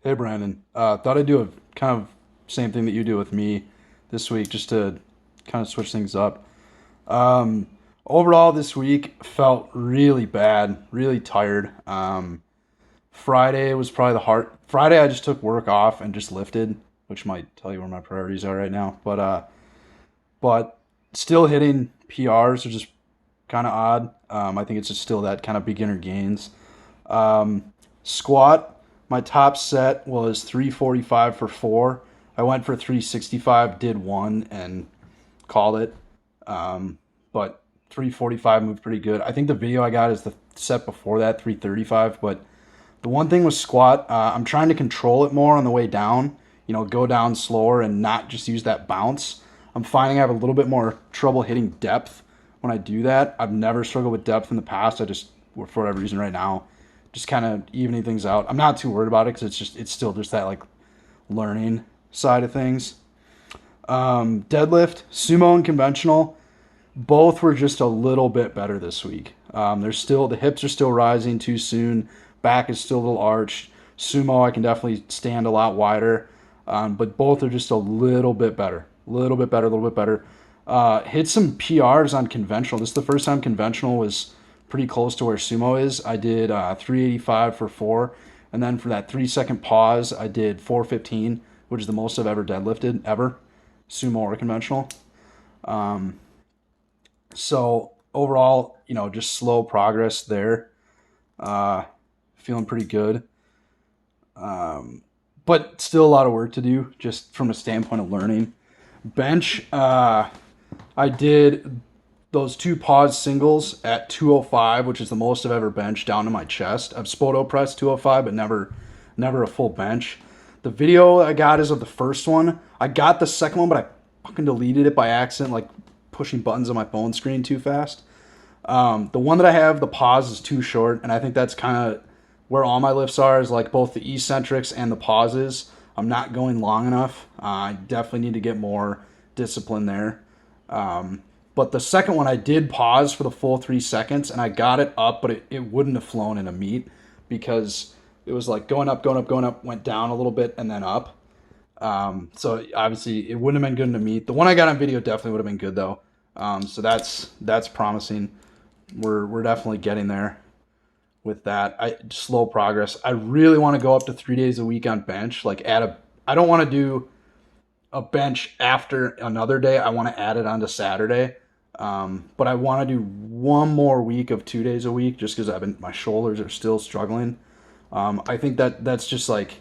Hey Brandon, thought I'd do a kind of same thing that you do with me this week, just to kind of switch things up. Um, Overall, this week felt really bad, really tired. Friday was probably the hard. Friday, I just took work off and just lifted, which might tell you where my priorities are right now. But still hitting PRs, which is kind of odd. I think it's just still that kind of beginner gains. Squat, my top set was 345 for four. I went for 365, did one, and called it. But 345 moved pretty good. I think the video I got is the set before that, 335. But the one thing with squat, I'm trying to control it more on the way down. Go down slower and not just use that bounce. I'm finding I have a little bit more trouble hitting depth when I do that. I've never struggled with depth in the past. I just, for whatever reason, right now, just kind of evening things out. I'm not too worried about it because it's still just that like learning side of things. Deadlift, sumo, and conventional, both were just a little bit better this week. There's still the hips are still rising too soon. Back is still a little arched. Sumo, I can definitely stand a lot wider, but both are just a little bit better, a little bit better, a little bit better. Hit some PRs on conventional. This is the first time conventional was pretty close to where sumo is. I did 385 for four, and then for that 3 second pause, I did 415, which is the most I've ever deadlifted ever, sumo or conventional. So overall, just slow progress there. Uh, Feeling pretty good, but still a lot of work to do, just from a standpoint of learning. Bench, I did those two pause singles at 205, which is the most I've ever benched down to my chest. I've spoto pressed 205, but never a full bench. The video I got is of the first one. I got the second one, but I fucking deleted it by accident, like pushing buttons on my phone screen too fast. The one that I have, the pause is too short, and I think that's kind of where all my lifts are, is like both the eccentrics and the pauses. I'm not going long enough. I definitely need to get more discipline there. But the second one, I did pause for the full 3 seconds, and I got it up, but it wouldn't have flown in a meet because it was like going up, going up, going up, went down a little bit, and then up. So obviously, it wouldn't have been good in a meet. The one I got on video definitely would have been good though. So that's promising. We're definitely getting there with that. Slow progress. I really want to go up to 3 days a week on bench. Like add a. I don't want to do a bench after another day. I want to add it onto Saturday. But I want to do one more week of 2 days a week just because my shoulders are still struggling. I think that's just like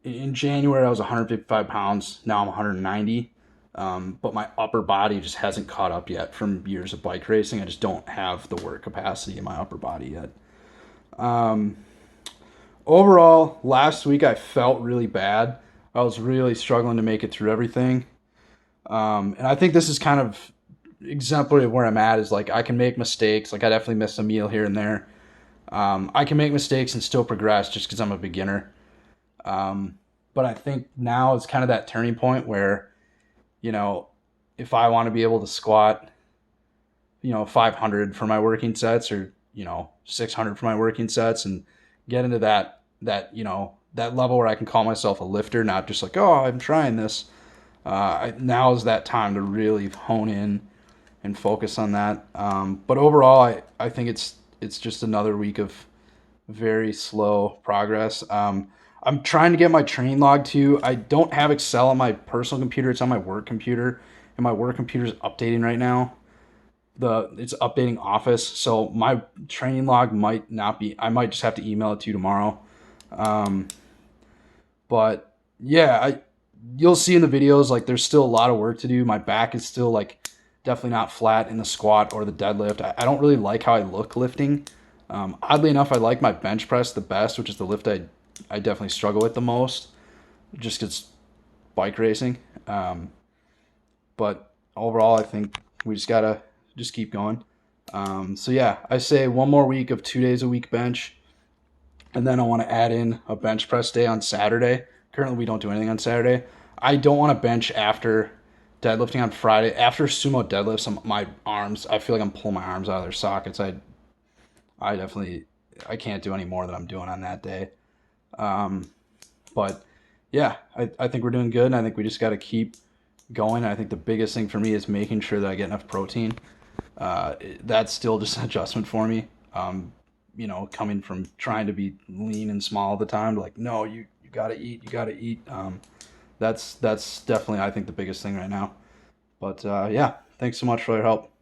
in January I was 155 pounds. Now I'm 190. But my upper body just hasn't caught up yet from years of bike racing. I just don't have the work capacity in my upper body yet. Overall, last week I felt really bad. I was really struggling to make it through everything. And I think this is kind of exemplary of where I'm at, is like I can make mistakes. Like I definitely miss a meal here and there. I can make mistakes and still progress just because I'm a beginner. But I think now is kind of that turning point where, you know, if I want to be able to squat, 500 for my working sets, or 600 for my working sets, and get into that level where I can call myself a lifter, not just like, oh, I'm trying this. Now is that time to really hone in and focus on that. But overall, I think it's just another week of very slow progress. I'm trying to get my training log too. I don't have Excel on my personal computer. It's on my work computer, and my work computer is updating right now. It's updating Office, so my training log might not be. I might just have to email it to you tomorrow. Um, but yeah, you'll see in the videos like there's still a lot of work to do. My back is still like definitely not flat in the squat or the deadlift. I don't really like how I look lifting. Oddly enough, I like my bench press the best, which is the lift I definitely struggle with the most, just because bike racing. But overall, I think we just gotta just keep going. So yeah, I say one more week of 2 days a week bench, and then I want to add in a bench press day on Saturday. Currently, we don't do anything on Saturday. I don't want to bench after deadlifting on Friday. After sumo deadlifts, my arms, I feel like I'm pulling my arms out of their sockets. I definitely, I can't do any more than I'm doing on that day. Um, But yeah, I think we're doing good, and I think we just got to keep going. I think the biggest thing for me is making sure that I get enough protein. That's still just an adjustment for me. Coming from trying to be lean and small all the time to like, no, you gotta eat, you gotta eat. That's definitely I think the biggest thing right now. But yeah, thanks so much for your help.